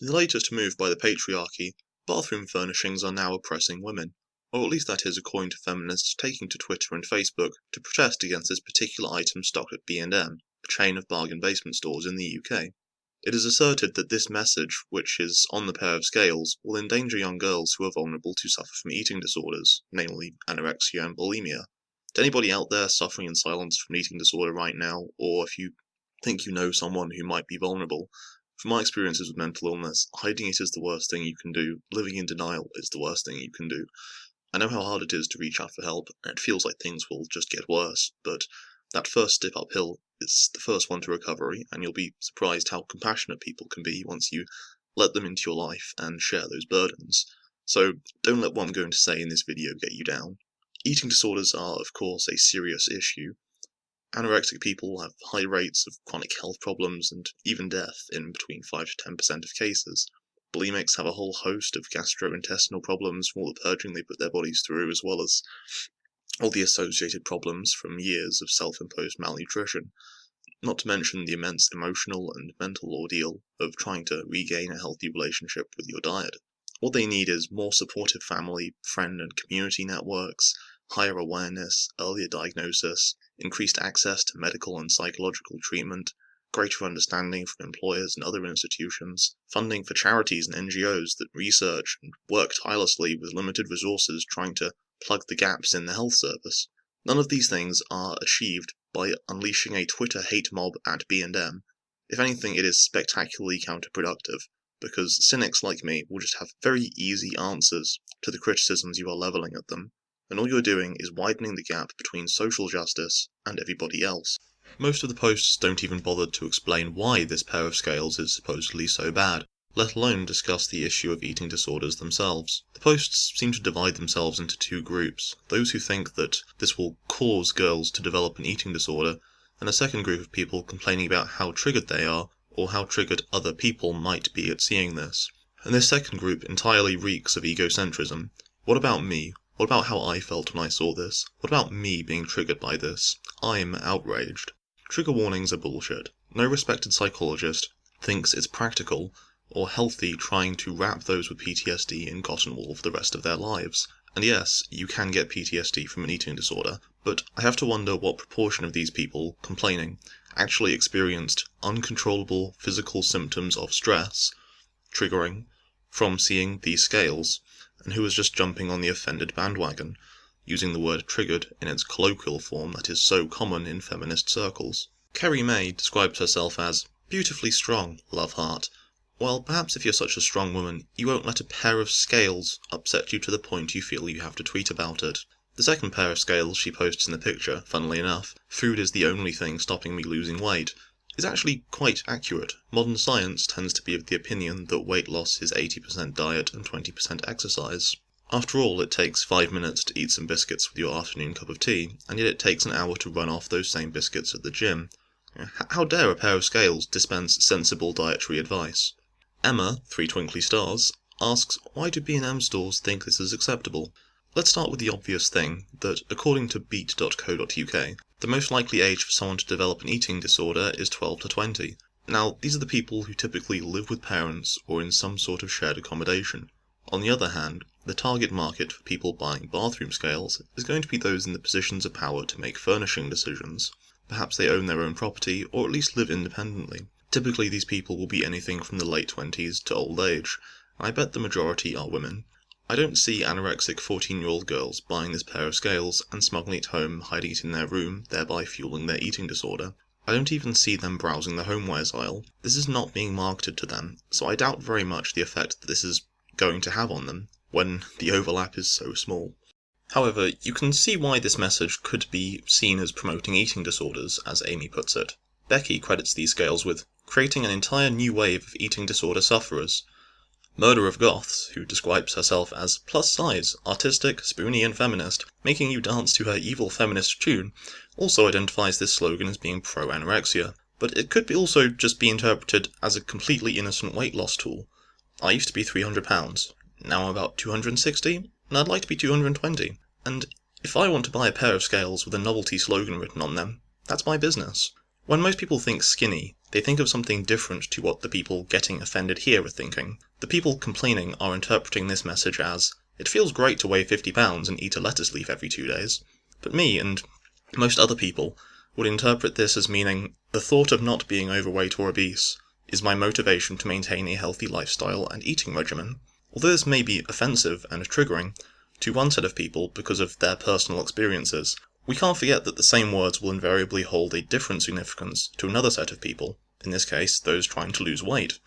In the latest move by the patriarchy, bathroom furnishings are now oppressing women, or at least that is according to feminists taking to Twitter and Facebook to protest against this particular item stocked at B&M, a chain of bargain basement stores in the UK. It is asserted that this message, which is on the pair of scales, will endanger young girls who are vulnerable to suffer from eating disorders, namely anorexia and bulimia. To anybody out there suffering in silence from an eating disorder right now, or if you think you know someone who might be vulnerable, from my experiences with mental illness, hiding it is the worst thing you can do. Living in denial is the worst thing you can do. I know how hard it is to reach out for help, and it feels like things will just get worse, but that first step uphill is the first one to recovery, and you'll be surprised how compassionate people can be once you let them into your life and share those burdens. So don't let what I'm going to say in this video get you down. Eating disorders are, of course, a serious issue. Anorexic people have high rates of chronic health problems and even death in between 5 to 10% of cases. Bulimics have a whole host of gastrointestinal problems from all the purging they put their bodies through, as well as all the associated problems from years of self-imposed malnutrition, not to mention the immense emotional and mental ordeal of trying to regain a healthy relationship with your diet. What they need is more supportive family, friend and community networks, higher awareness, earlier diagnosis, increased access to medical and psychological treatment, greater understanding from employers and other institutions, funding for charities and NGOs that research and work tirelessly with limited resources trying to plug the gaps in the health service. None of these things are achieved by unleashing a Twitter hate mob at B&M. If anything, it is spectacularly counterproductive, because cynics like me will just have very easy answers to the criticisms you are levelling at them, and all you're doing is widening the gap between social justice and everybody else. Most of the posts don't even bother to explain why this pair of scales is supposedly so bad, let alone discuss the issue of eating disorders themselves. The posts seem to divide themselves into two groups: those who think that this will cause girls to develop an eating disorder, and a second group of people complaining about how triggered they are, or how triggered other people might be at seeing this. And this second group entirely reeks of egocentrism. What about me? What about how I felt when I saw this? What about me being triggered by this? I'm outraged. Trigger warnings are bullshit. No respected psychologist thinks it's practical or healthy trying to wrap those with PTSD in cotton wool for the rest of their lives. And yes, you can get PTSD from an eating disorder, but I have to wonder what proportion of these people complaining actually experienced uncontrollable physical symptoms of stress, triggering, from seeing these scales, and who was just jumping on the offended bandwagon, using the word triggered in its colloquial form that is so common in feminist circles. Kerry May describes herself as beautifully strong, love heart. Well, perhaps if you're such a strong woman, you won't let a pair of scales upset you to the point you feel you have to tweet about it. The second pair of scales she posts in the picture, funnily enough, food is the only thing stopping me losing weight, is actually quite accurate. Modern science tends to be of the opinion that weight loss is 80% diet and 20% exercise. After all, it takes 5 minutes to eat some biscuits with your afternoon cup of tea, and yet it takes an hour to run off those same biscuits at the gym. How dare a pair of scales dispense sensible dietary advice? Emma, 3 twinkly stars, asks, why do B&M stores think this is acceptable? Let's start with the obvious thing, that according to beat.co.uk, the most likely age for someone to develop an eating disorder is 12 to 20. Now, these are the people who typically live with parents or in some sort of shared accommodation. On the other hand, the target market for people buying bathroom scales is going to be those in the positions of power to make furnishing decisions. Perhaps they own their own property, or at least live independently. Typically these people will be anything from the late 20s to old age, and I bet the majority are women. I don't see anorexic 14-year-old girls buying this pair of scales and smuggling it home, hiding it in their room, thereby fueling their eating disorder. I don't even see them browsing the homewares aisle. This is not being marketed to them, so I doubt very much the effect that this is going to have on them, when the overlap is so small. However, you can see why this message could be seen as promoting eating disorders, as Amy puts it. Becky credits these scales with creating an entire new wave of eating disorder sufferers. Murder of Goths, who describes herself as plus-size, artistic, spoony and feminist, making you dance to her evil feminist tune, also identifies this slogan as being pro-anorexia. But it could also just be interpreted as a completely innocent weight loss tool. I used to be 300 pounds, now I'm about 260, and I'd like to be 220. And if I want to buy a pair of scales with a novelty slogan written on them, that's my business. When most people think skinny, they think of something different to what the people getting offended here are thinking. The people complaining are interpreting this message as, it feels great to weigh 50 pounds and eat a lettuce leaf every 2 days. But me, and most other people, would interpret this as meaning, the thought of not being overweight or obese is my motivation to maintain a healthy lifestyle and eating regimen. Although this may be offensive and triggering to one set of people because of their personal experiences, we can't forget that the same words will invariably hold a different significance to another set of people, in this case, those trying to lose weight.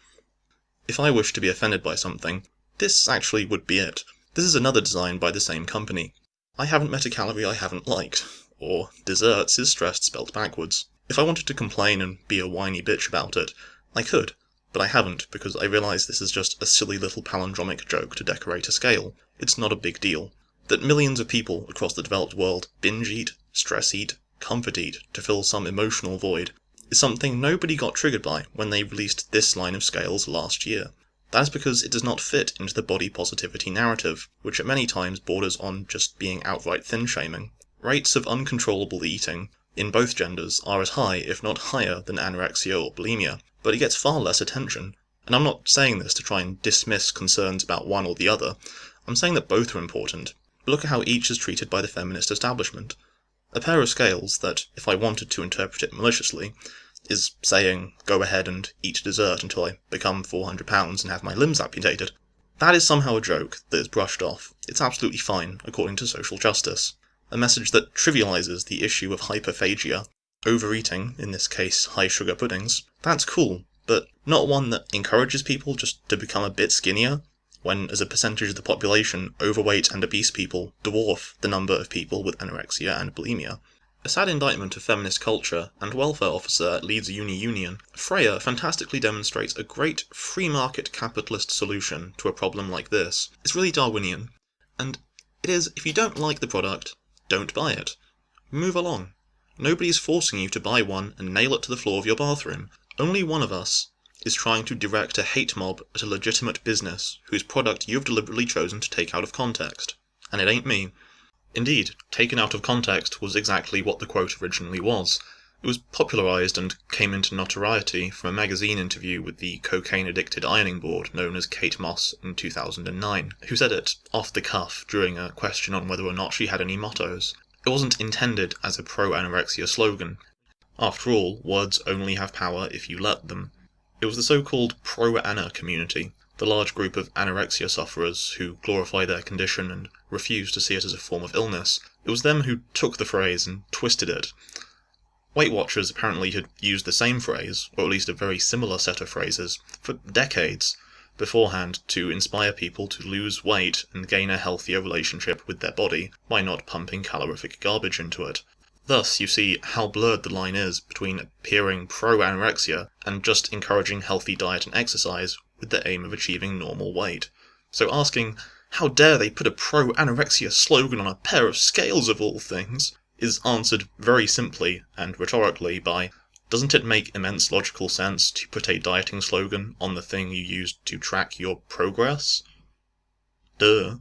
If I wish to be offended by something, this actually would be it. This is another design by the same company. I haven't met a calorie I haven't liked, or desserts is stressed spelt backwards. If I wanted to complain and be a whiny bitch about it, I could, but I haven't because I realise this is just a silly little palindromic joke to decorate a scale. It's not a big deal. That millions of people across the developed world binge eat, stress eat, comfort eat to fill some emotional void is something nobody got triggered by when they released this line of scales last year. That is because it does not fit into the body positivity narrative, which at many times borders on just being outright thin-shaming. Rates of uncontrollable eating in both genders are as high, if not higher, than anorexia or bulimia, but it gets far less attention. And I'm not saying this to try and dismiss concerns about one or the other. I'm saying that both are important. Look at how each is treated by the feminist establishment. A pair of scales that, if I wanted to interpret it maliciously, is saying, go ahead and eat dessert until I become 400 pounds and have my limbs amputated. That is somehow a joke that is brushed off. It's absolutely fine, according to social justice. A message that trivializes the issue of hyperphagia, overeating, in this case high sugar puddings, that's cool, but not one that encourages people just to become a bit skinnier, when as a percentage of the population, overweight and obese people dwarf the number of people with anorexia and bulimia. A sad indictment of feminist culture and welfare officer at Leeds Uni Union, Freya fantastically demonstrates a great free market capitalist solution to a problem like this. It's really Darwinian, and it is, if you don't like the product, don't buy it. Move along. Nobody is forcing you to buy one and nail it to the floor of your bathroom. Only one of us is trying to direct a hate mob at a legitimate business whose product you've deliberately chosen to take out of context. And it ain't me. Indeed, taken out of context was exactly what the quote originally was. It was popularised and came into notoriety from a magazine interview with the cocaine-addicted ironing board known as Kate Moss in 2009, who said it off the cuff during a question on whether or not she had any mottos. It wasn't intended as a pro-anorexia slogan. After all, words only have power if you let them. It was the so-called pro-ana community, the large group of anorexia sufferers who glorify their condition and refuse to see it as a form of illness. It was them who took the phrase and twisted it. Weight Watchers apparently had used the same phrase, or at least a very similar set of phrases, for decades beforehand to inspire people to lose weight and gain a healthier relationship with their body by not pumping calorific garbage into it. Thus, you see how blurred the line is between appearing pro-anorexia and just encouraging healthy diet and exercise with the aim of achieving normal weight. So asking, how dare they put a pro-anorexia slogan on a pair of scales of all things, is answered very simply and rhetorically by, doesn't it make immense logical sense to put a dieting slogan on the thing you use to track your progress? Duh.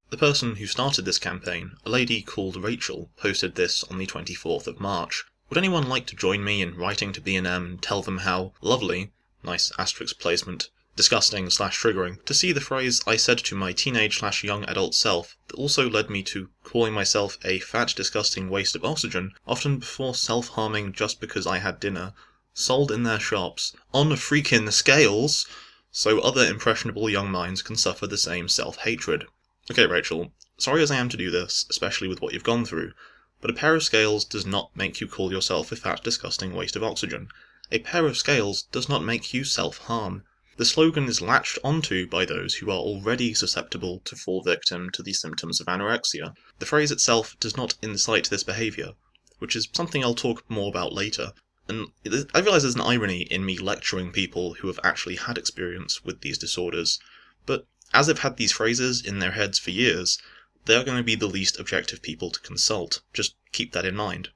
The person who started this campaign, a lady called Rachel, posted this on the 24th of March. Would anyone like to join me in writing to B&M and tell them how lovely, nice asterisk placement, disgusting/triggering, to see the phrase I said to my teenage/young adult self that also led me to calling myself a fat disgusting waste of oxygen, often before self-harming just because I had dinner, sold in their shops, on freaking scales, so other impressionable young minds can suffer the same self-hatred. Okay, Rachel, sorry as I am to do this, especially with what you've gone through, but a pair of scales does not make you call yourself a fat, disgusting waste of oxygen. A pair of scales does not make you self-harm. The slogan is latched onto by those who are already susceptible to fall victim to the symptoms of anorexia. The phrase itself does not incite this behaviour, which is something I'll talk more about later. And I realise there's an irony in me lecturing people who have actually had experience with these disorders, but as they've had these phrases in their heads for years, they are going to be the least objective people to consult. Just keep that in mind.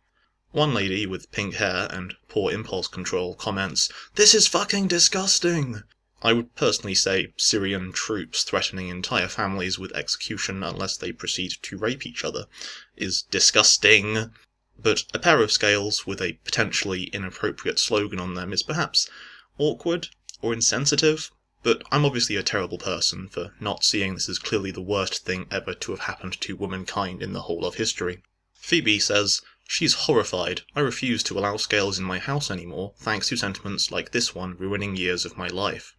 One lady with pink hair and poor impulse control comments, "This is fucking disgusting!" I would personally say Syrian troops threatening entire families with execution unless they proceed to rape each other is disgusting. But a pair of scales with a potentially inappropriate slogan on them is perhaps awkward or insensitive, but I'm obviously a terrible person for not seeing this as clearly the worst thing ever to have happened to womankind in the whole of history. Phoebe says, "She's horrified. I refuse to allow scales in my house anymore, thanks to sentiments like this one ruining years of my life."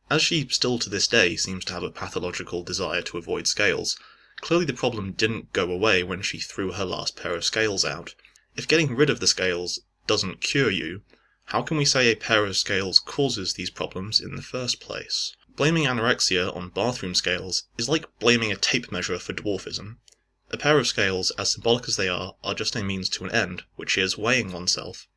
As she still to this day seems to have a pathological desire to avoid scales, clearly the problem didn't go away when she threw her last pair of scales out. If getting rid of the scales doesn't cure you, how can we say a pair of scales causes these problems in the first place? Blaming anorexia on bathroom scales is like blaming a tape measure for dwarfism. A pair of scales, as symbolic as they are just a means to an end, which is weighing oneself.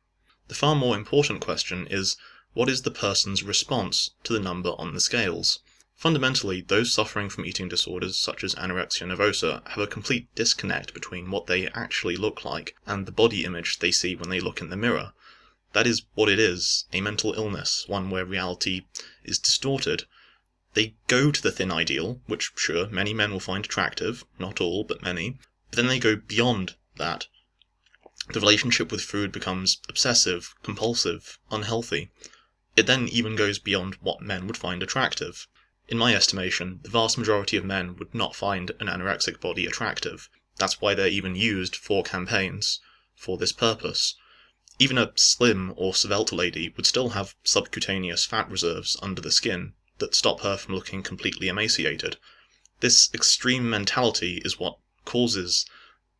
The far more important question is, what is the person's response to the number on the scales? Fundamentally, those suffering from eating disorders such as anorexia nervosa have a complete disconnect between what they actually look like and the body image they see when they look in the mirror. That is what it is, a mental illness, one where reality is distorted. They go to the thin ideal, which sure, many men will find attractive, not all, but many, but then they go beyond that. The relationship with food becomes obsessive, compulsive, unhealthy. It then even goes beyond what men would find attractive. In my estimation, the vast majority of men would not find an anorexic body attractive. That's why they're even used for campaigns, for this purpose. Even a slim or svelte lady would still have subcutaneous fat reserves under the skin that stop her from looking completely emaciated. This extreme mentality is what causes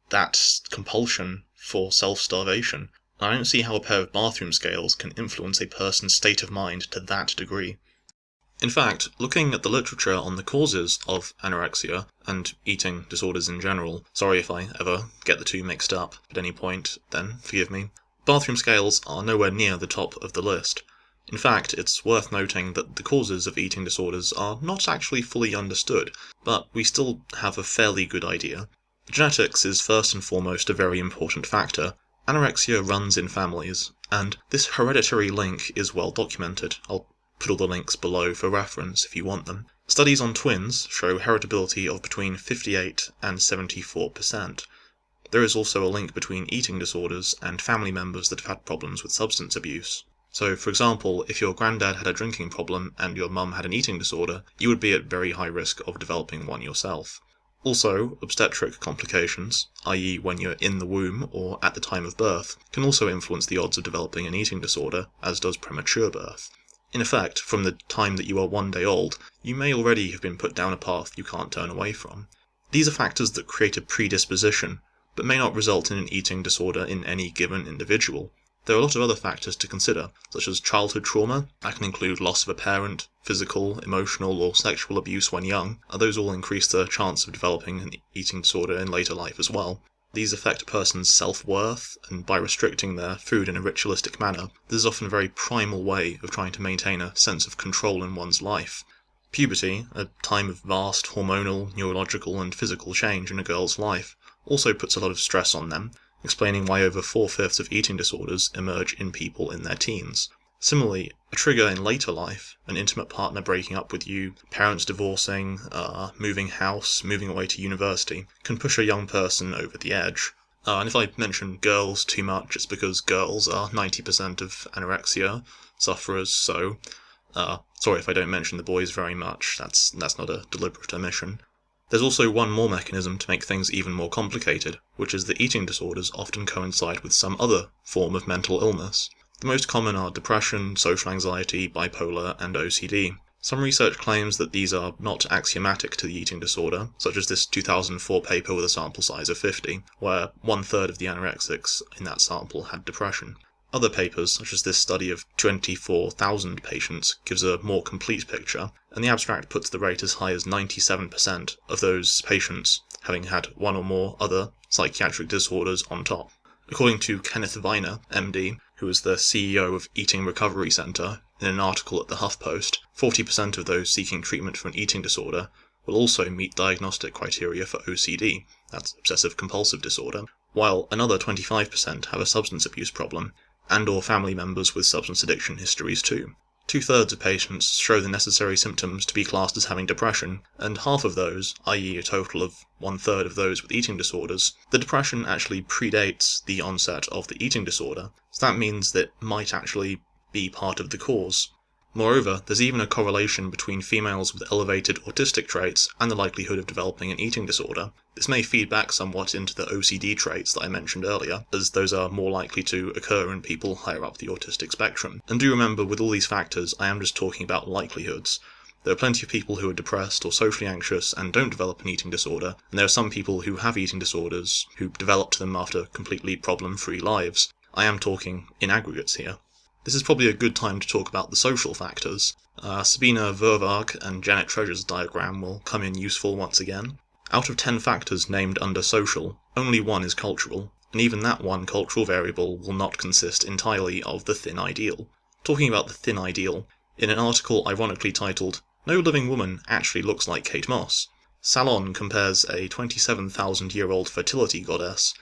that compulsion for self-starvation. I don't see how a pair of bathroom scales can influence a person's state of mind to that degree. In fact, looking at the literature on the causes of anorexia and eating disorders in general, sorry if I ever get the two mixed up at any point, then forgive me, bathroom scales are nowhere near the top of the list. In fact, it's worth noting that the causes of eating disorders are not actually fully understood, but we still have a fairly good idea. Genetics is first and foremost a very important factor. Anorexia runs in families, and this hereditary link is well documented. I'll put all the links below for reference if you want them. Studies on twins show heritability of between 58 and 74%. There is also a link between eating disorders and family members that have had problems with substance abuse. So, for example, if your granddad had a drinking problem and your mum had an eating disorder, you would be at very high risk of developing one yourself. Also, obstetric complications, i.e. when you're in the womb or at the time of birth, can also influence the odds of developing an eating disorder, as does premature birth. In effect, from the time that you are 1 day old, you may already have been put down a path you can't turn away from. These are factors that create a predisposition, but may not result in an eating disorder in any given individual. There are a lot of other factors to consider, such as childhood trauma. That can include loss of a parent, physical, emotional, or sexual abuse when young. Those all increase the chance of developing an eating disorder in later life as well. These affect a person's self-worth, and by restricting their food in a ritualistic manner, this is often a very primal way of trying to maintain a sense of control in one's life. Puberty, a time of vast hormonal, neurological, and physical change in a girl's life, also puts a lot of stress on them, explaining why over 4/5 of eating disorders emerge in people in their teens. Similarly, a trigger in later life, an intimate partner breaking up with you, parents divorcing, moving house, moving away to university, can push a young person over the edge. And if I mention girls too much, it's because girls are 90% of anorexia sufferers, so sorry if I don't mention the boys very much, that's not a deliberate omission. There's also one more mechanism to make things even more complicated, which is that eating disorders often coincide with some other form of mental illness. The most common are depression, social anxiety, bipolar, and OCD. Some research claims that these are not axiomatic to the eating disorder, such as this 2004 paper with a sample size of 50, where 1/3 of the anorexics in that sample had depression. Other papers, such as this study of 24,000 patients, gives a more complete picture, and the abstract puts the rate as high as 97% of those patients having had one or more other psychiatric disorders on top. According to Kenneth Viner, MD, who is the CEO of Eating Recovery Center, in an article at the HuffPost, 40% of those seeking treatment for an eating disorder will also meet diagnostic criteria for OCD, that's obsessive-compulsive disorder, while another 25% have a substance abuse problem, and or family members with substance addiction histories too. 2/3 of patients show the necessary symptoms to be classed as having depression, and half of those, i.e. a total of 1/3 of those with eating disorders, the depression actually predates the onset of the eating disorder, so that means that it might actually be part of the cause. Moreover, there's even a correlation between females with elevated autistic traits and the likelihood of developing an eating disorder. This may feed back somewhat into the OCD traits that I mentioned earlier, as those are more likely to occur in people higher up the autistic spectrum. And do remember, with all these factors, I am just talking about likelihoods. There are plenty of people who are depressed or socially anxious and don't develop an eating disorder, and there are some people who have eating disorders who developed them after completely problem-free lives. I am talking in aggregates here. This is probably a good time to talk about the social factors. Sabina Verwaag and Janet Treasure's diagram will come in useful once again. Out of 10 factors named under social, only one is cultural, and even that one cultural variable will not consist entirely of the thin ideal. Talking about the thin ideal, in an article ironically titled, "No Living Woman Actually Looks Like Kate Moss," Salon compares a 27,000-year-old fertility goddess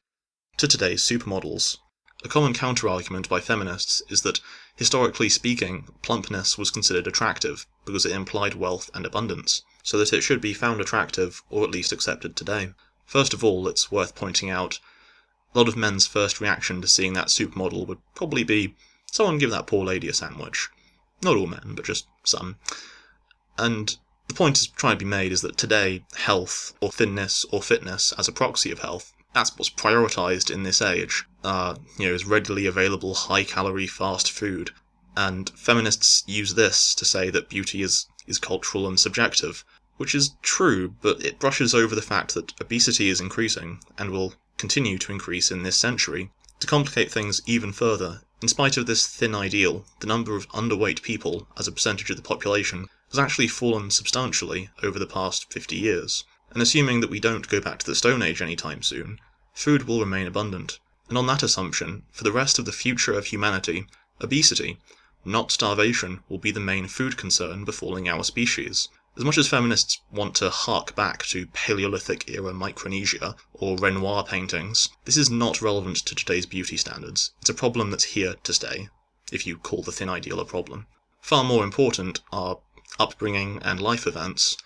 to today's supermodels. A common counter-argument by feminists is that, historically speaking, plumpness was considered attractive because it implied wealth and abundance, so that it should be found attractive or at least accepted today. First of all, it's worth pointing out, a lot of men's first reaction to seeing that supermodel would probably be, "Someone give that poor lady a sandwich." Not all men, but just some. And the point is trying to be made is that today, health, or thinness, or fitness as a proxy of health, that's what's prioritised in this age. Is readily available high-calorie fast food. And feminists use this to say that beauty is cultural and subjective, which is true, but it brushes over the fact that obesity is increasing, and will continue to increase in this century. To complicate things even further, in spite of this thin ideal, the number of underweight people as a percentage of the population has actually fallen substantially over the past 50 years. And assuming that we don't go back to the Stone Age anytime soon, food will remain abundant. And on that assumption, for the rest of the future of humanity, obesity, not starvation, will be the main food concern befalling our species. As much as feminists want to hark back to Paleolithic-era Micronesia or Renoir paintings, this is not relevant to today's beauty standards. It's a problem that's here to stay, if you call the thin ideal a problem. Far more important are upbringing and life events.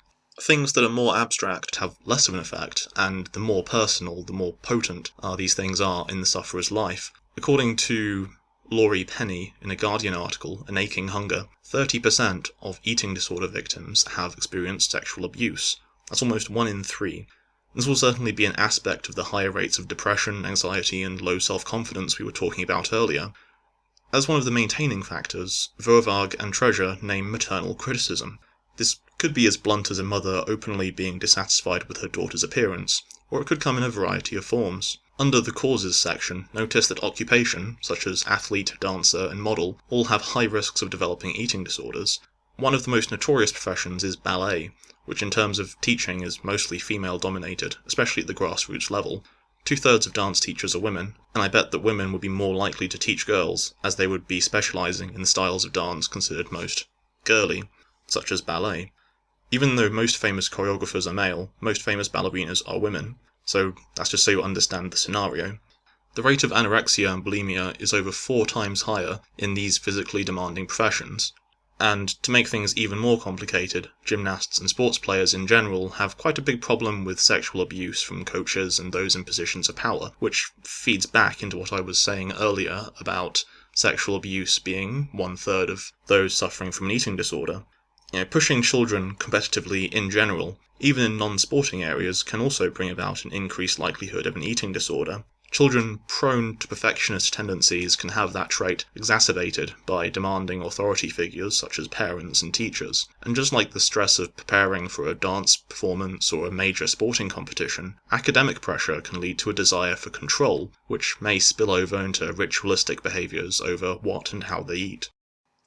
Things that are more abstract have less of an effect, and the more personal, the more potent these things are in the sufferer's life. According to Laurie Penny in a Guardian article, An Aching Hunger, 30% of eating disorder victims have experienced sexual abuse. That's almost 1 in 3. This will certainly be an aspect of the higher rates of depression, anxiety, and low self-confidence we were talking about earlier. As one of the maintaining factors, Verwaag and Treasure name maternal criticism. This could be as blunt as a mother openly being dissatisfied with her daughter's appearance, or it could come in a variety of forms. Under the causes section, notice that occupation, such as athlete, dancer, and model, all have high risks of developing eating disorders. One of the most notorious professions is ballet, which in terms of teaching is mostly female-dominated, especially at the grassroots level. 2/3 of dance teachers are women, and I bet that women would be more likely to teach girls, as they would be specialising in the styles of dance considered most girly, such as ballet. Even though most famous choreographers are male, most famous ballerinas are women, so that's just so you understand the scenario. The rate of anorexia and bulimia is over 4 times higher in these physically demanding professions. And to make things even more complicated, gymnasts and sports players in general have quite a big problem with sexual abuse from coaches and those in positions of power, which feeds back into what I was saying earlier about sexual abuse being 1/3 of those suffering from an eating disorder. Pushing children competitively in general, even in non-sporting areas, can also bring about an increased likelihood of an eating disorder. Children prone to perfectionist tendencies can have that trait exacerbated by demanding authority figures such as parents and teachers. And just like the stress of preparing for a dance performance or a major sporting competition, academic pressure can lead to a desire for control, which may spill over into ritualistic behaviours over what and how they eat.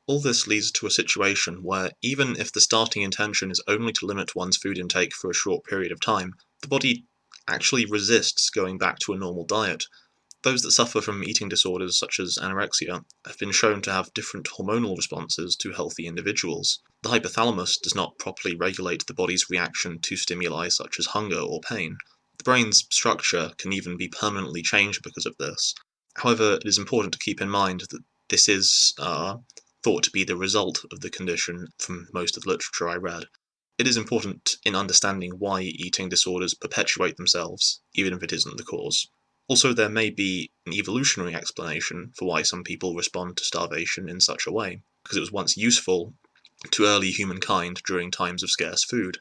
All this leads to a situation where, even if the starting intention is only to limit one's food intake for a short period of time, the body actually resists going back to a normal diet. Those that suffer from eating disorders such as anorexia have been shown to have different hormonal responses to healthy individuals. The hypothalamus does not properly regulate the body's reaction to stimuli such as hunger or pain. The brain's structure can even be permanently changed because of this. However, it is important to keep in mind that this is thought to be the result of the condition from most of the literature I read. It is important in understanding why eating disorders perpetuate themselves, even if it isn't the cause. Also, there may be an evolutionary explanation for why some people respond to starvation in such a way, because it was once useful to early humankind during times of scarce food.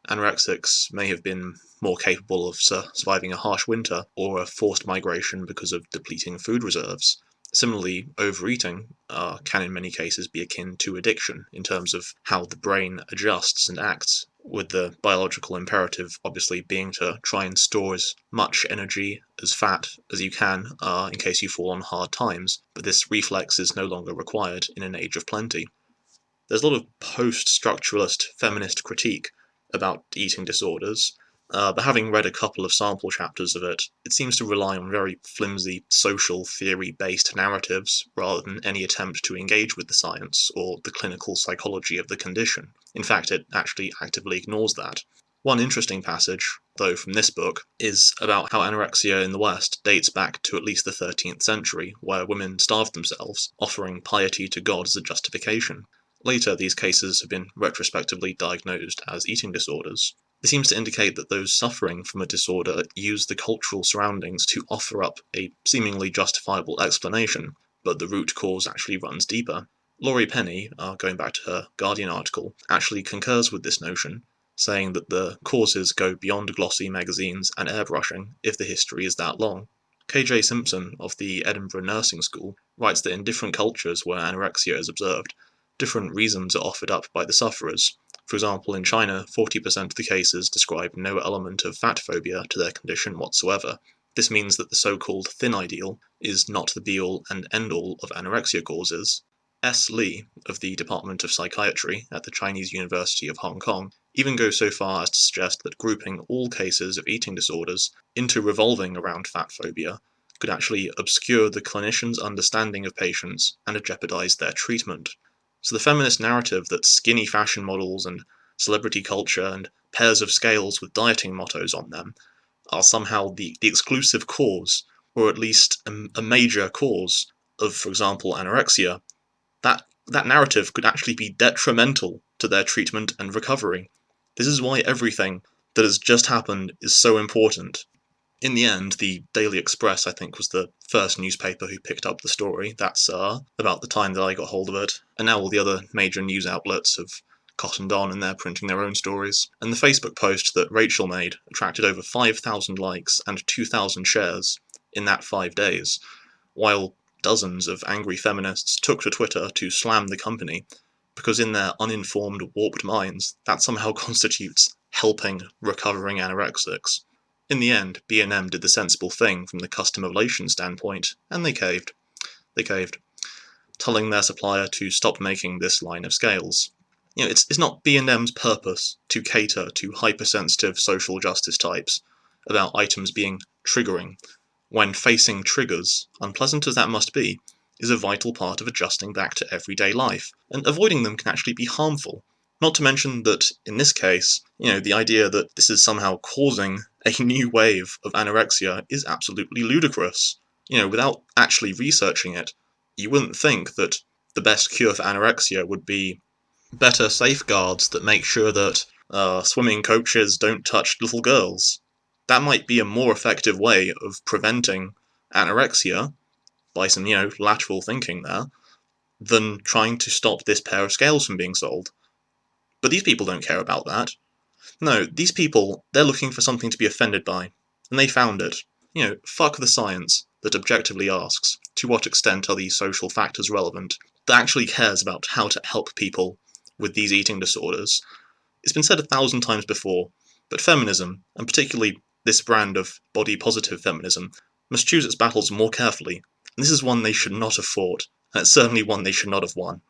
Anorexics may have been more capable of surviving a harsh winter or a forced migration because of depleting food reserves. Similarly, overeating can in many cases be akin to addiction in terms of how the brain adjusts and acts, with the biological imperative obviously being to try and store as much energy as fat as you can in case you fall on hard times, but this reflex is no longer required in an age of plenty. There's a lot of post-structuralist feminist critique about eating disorders, but having read a couple of sample chapters of it, it seems to rely on very flimsy social theory-based narratives rather than any attempt to engage with the science or the clinical psychology of the condition. In fact, it actually actively ignores that. One interesting passage, though, from this book is about how anorexia in the West dates back to at least the 13th century, where women starved themselves, offering piety to God as a justification. Later, these cases have been retrospectively diagnosed as eating disorders. This seems to indicate that those suffering from a disorder use the cultural surroundings to offer up a seemingly justifiable explanation, but the root cause actually runs deeper. Laurie Penny, going back to her Guardian article, actually concurs with this notion, saying that the causes go beyond glossy magazines and airbrushing if the history is that long. KJ Simpson of the Edinburgh Nursing School writes that in different cultures where anorexia is observed, different reasons are offered up by the sufferers. For example, in China, 40% of the cases describe no element of fat phobia to their condition whatsoever. This means that the so-called thin ideal is not the be-all and end-all of anorexia causes. S. Lee, of the Department of Psychiatry at the Chinese University of Hong Kong, even goes so far as to suggest that grouping all cases of eating disorders into revolving around fat phobia could actually obscure the clinician's understanding of patients and jeopardize their treatment. So the feminist narrative that skinny fashion models and celebrity culture and pairs of scales with dieting mottos on them are somehow the exclusive cause, or at least a major cause, of, for example, anorexia, that narrative could actually be detrimental to their treatment and recovery. This is why everything that has just happened is so important. In the end, the Daily Express, I think, was the first newspaper who picked up the story. That's about the time that I got hold of it. And now all the other major news outlets have cottoned on and they're printing their own stories. And the Facebook post that Rachel made attracted over 5,000 likes and 2,000 shares in that 5 days, while dozens of angry feminists took to Twitter to slam the company, because in their uninformed, warped minds, that somehow constitutes helping recovering anorexics. In the end, B&M did the sensible thing from the customer relations standpoint, and they caved. They caved, telling their supplier to stop making this line of scales. It's not B&M's purpose to cater to hypersensitive social justice types about items being triggering, when facing triggers, unpleasant as that must be, is a vital part of adjusting back to everyday life, and avoiding them can actually be harmful. Not to mention that, in this case, the idea that this is somehow causing a new wave of anorexia is absolutely ludicrous. Without actually researching it, you wouldn't think that the best cure for anorexia would be better safeguards that make sure that swimming coaches don't touch little girls. That might be a more effective way of preventing anorexia, by some, lateral thinking there, than trying to stop this pair of scales from being sold. But these people don't care about that. No, these people, they're looking for something to be offended by, and they found it. Fuck the science that objectively asks, to what extent are these social factors relevant, that actually cares about how to help people with these eating disorders. It's been said 1,000 times before, but feminism, and particularly this brand of body-positive feminism, must choose its battles more carefully, and this is one they should not have fought, and it's certainly one they should not have won.